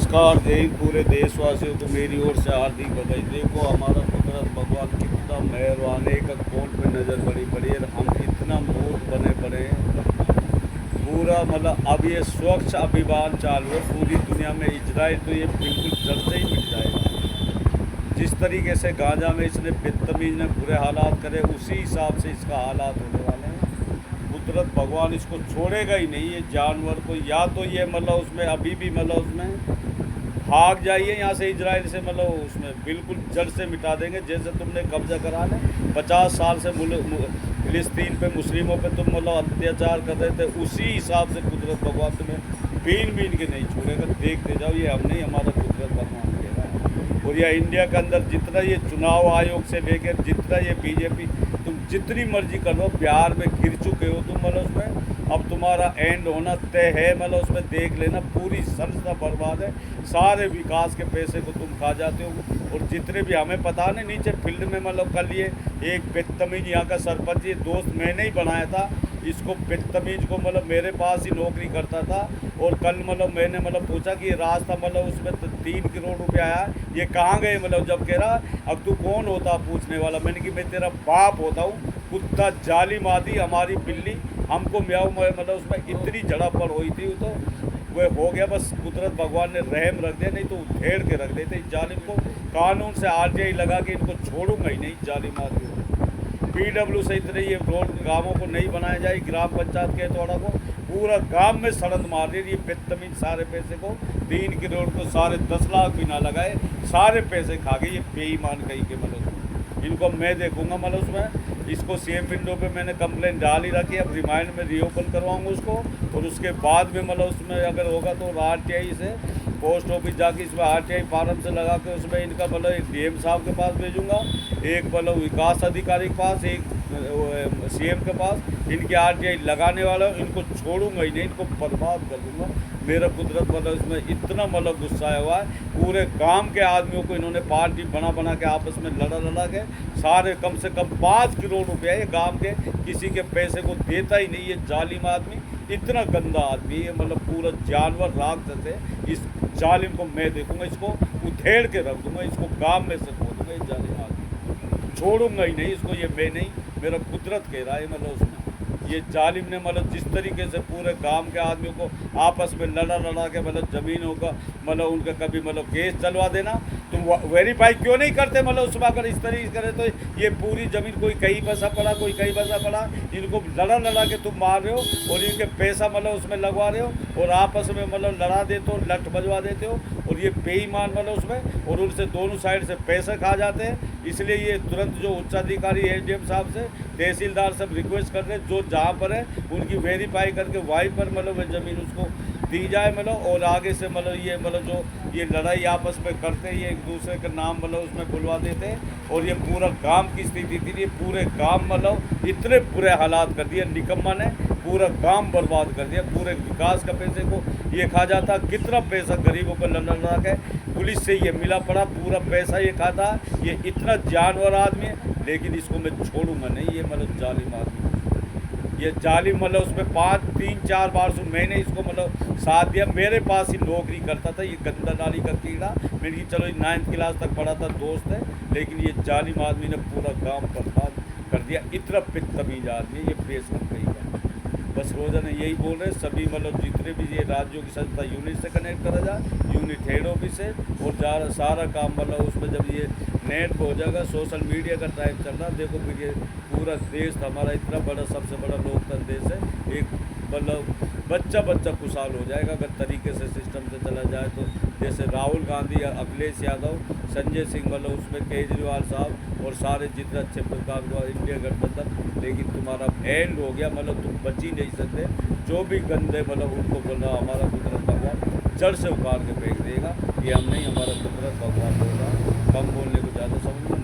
नमस्कार जय हिंद। पूरे देशवासियों को मेरी ओर से हार्दिक बधाई। देखो हमारा कुदरत भगवान कितना मेहरबान है। एक कौन पे नज़र बड़ी पड़ी है, हम इतना मूर्ख बने पड़े हैं। पूरा मतलब अब ये स्वच्छ अभियान चालू है पूरी दुनिया में। इजराइल तो ये बिल्कुल जड़ से ही मिट जाएगा। जिस तरीके से गांजा में इसने बदतमीज ने बुरे हालात करे, उसी हिसाब से इसका हालात होने वाले हैं। कुदरत भगवान इसको छोड़ेगा ही नहीं ये जानवर को। या तो ये मतलब उसमें अभी भी मतलब उसमें भाग जाइए यहाँ से इजराइल से, मतलब उसमें बिल्कुल जड़ से मिटा देंगे। जैसे तुमने कब्जा करा ले 50 साल से फिलिस्तीन पे मुस्लिमों पे तुम मतलब अत्याचार कर रहे थे, उसी हिसाब से कुदरत भगवान तुम्हें बीन के नहीं छोड़ेगा। देखते जाओ, ये हम नहीं, हमारा कुदरत भगवान कह रहा है। और यह इंडिया के अंदर जितना ये चुनाव आयोग से लेकर जितना ये बीजेपी तुम जितनी मर्जी कर लो, बिहार में गिर चुके हो तुम, मतलब उसमें अब तुम्हारा एंड होना तय है। मतलब उसमें देख लेना पूरी संस्था बर्बाद है। सारे विकास के पैसे को तुम खा जाते हो। और जितने भी हमें पता नहीं नीचे फील्ड में मतलब कल ये एक बदतमीज यहाँ का सरपंच, ये दोस्त मैंने ही बनाया था इसको, बदतमीज को मतलब मेरे पास ही नौकरी करता था। और कल मतलब मैंने मतलब पूछा कि ये रास्ता मतलब उसमें 3 करोड़ रुपया आया, ये कहाँ गए। मतलब जब कह रहा अब तू कौन होता पूछने वाला, मैंने कि मैं तेरा बाप होता हूँ। कुत्ता जालिम आदि, हमारी बिल्ली हमको म्याऊ मतलब उसमें इतनी झड़प हुई थी तो वह हो गया। बस कुदरत भगवान ने रहम रख दिया, नहीं तो उधेड़ के रख देते इस जालिम को। कानून से आरटीआई लगा के इनको छोड़ूंगा ही नहीं जालिम आदमी को। पीडब्ल्यू से इतने ये रोड गाँवों को नहीं बनाया जाए, ग्राम पंचायत के थोड़ा को पूरा गांव में सड़क मार रही है। ये बदतमीज सारे पैसे को 3 करोड़ को सारे 10 लाख भी ना लगाए, सारे पैसे खा गए। ये बेईमान कहीं के मतलब इनको मैं देखूंगा। मतलब उसमें इसको सीएम विंडो पे मैंने कंप्लेंट डाल ही रखी है। अब रिमाइंड में रीओपन करवाऊंगा उसको, और उसके बाद में मतलब उसमें अगर होगा तो आरटीआई से पोस्ट ऑफिस जाके इसमें आरटीआई फार्म से लगा के उसमें इनका मतलब एक डीएम साहब के पास भेजूंगा, एक मतलब विकास अधिकारी के पास, एक सीएम के पास। इनकी आरटीआई लगाने वाला इनको छोड़ूंगा ही नहीं, इनको बर्बाद कर दूंगा। मेरा कुदरत मतलब इसमें इतना मतलब गुस्सा हुआ है। पूरे गांव के आदमियों को इन्होंने पार्टी बना के आपस में लड़ा के सारे कम से कम 5 करोड़ रुपया ये गांव के किसी के पैसे को देता ही नहीं। ये जालिम आदमी, इतना गंदा आदमी है, मतलब पूरा जानवर राक्षस है। इस जालिम को मैं देखूंगा, इसको उधेड़ के रख दूंगा, इसको गांव में से खो दूंगा। ये जालिम आदमी छोड़ूंगा ही नहीं इसको, ये मैं नहीं, मेरा कुदरत कह रहा है। मतलब उसमें ये जालिम ने मतलब जिस तरीके से पूरे गांव के आदमियों को आपस में लड़ा के मतलब ज़मीनों का मतलब उनका कभी मतलब केस चलवा देना, तुम वेरीफाई क्यों नहीं करते। मतलब उसमें अगर इस तरीके से करे तो ये पूरी ज़मीन कोई कहीं बसा पड़ा, कोई कहीं बसा पड़ा, इनको लड़ा के तुम मार रहे हो और इनके पैसा मतलब उसमें लगवा रहे हो और आपस में मतलब लड़ा देते हो, लठ बजवा देते हो। और ये बेईमान मतलब उसमें, और उनसे दोनों साइड से पैसे खा जाते हैं। इसलिए ये तुरंत जो उच्चाधिकारी एसडीएम साहब से, तहसीलदार सब रिक्वेस्ट कर रहे हैं जो जहाँ पर है उनकी वेरीफाई करके वहीं पर मतलब ज़मीन उसको दी जाए। मतलब और आगे से मतलब ये मतलब जो ये लड़ाई आपस में करते हैं, ये एक दूसरे का नाम मतलब उसमें बुलवा देते हैं। और ये पूरा गांव की स्थिति थी, ये पूरे गांव मतलब इतने बुरे हालात कर दिए निकम्मा ने, पूरा गांव बर्बाद कर दिया। पूरे विकास का पैसे को ये खा जाता, कितना पैसा गरीबों को लड़ा के पुलिस से ये मिला पड़ा, पूरा पैसा ये खाता। ये इतना जानवर आदमी है, लेकिन इसको मैं छोड़ूंगा नहीं। ये मतलब जालिम आदमी, ये जालिम मतलब उसमें 3-4 बार से मैंने इसको मतलब साथ दिया। मेरे पास ही नौकरी करता था ये गंदा नाली का कीड़ा। मैंने चलो 9th क्लास तक पढ़ा था, दोस्त है, लेकिन ये जालिम आदमी ने पूरा गांव बर्बाद कर दिया। इतना बदतमीज आदमी, ये बेशक कहीं का। बस रोजाना यही बोल रहे हैं सभी मतलब जितने भी ये राज्यों की संस्था यूनिट से कनेक्ट करा जाए, यूनिट हेड ऑफिस से, और सारा काम मतलब उसमें जब ये नेट पर हो जाएगा। सोशल मीडिया का टाइम चल रहा, देखो फिर ये पूरा देश हमारा इतना बड़ा, सबसे बड़ा लोकतंत्र देश है। एक मतलब बच्चा खुशहाल हो जाएगा अगर तरीके से सिस्टम से चला जाए तो। जैसे राहुल गांधी, अखिलेश यादव, संजय सिंह मतलब उसमें केजरीवाल साहब और सारे जितने अच्छे प्रकार इंडिया गठबंधन, लेकिन तुम्हारा एंड हो गया। मतलब तुम बच ही नहीं सकते। जो भी गंदे मतलब उनको बोलना, हमारा कुदरत भगवान जड़ से उखाड़ के फेंक देगा। ये हम नहीं, हमारा कुदरत भगवान बोल रहा। कम बोलने को ज़्यादा समझ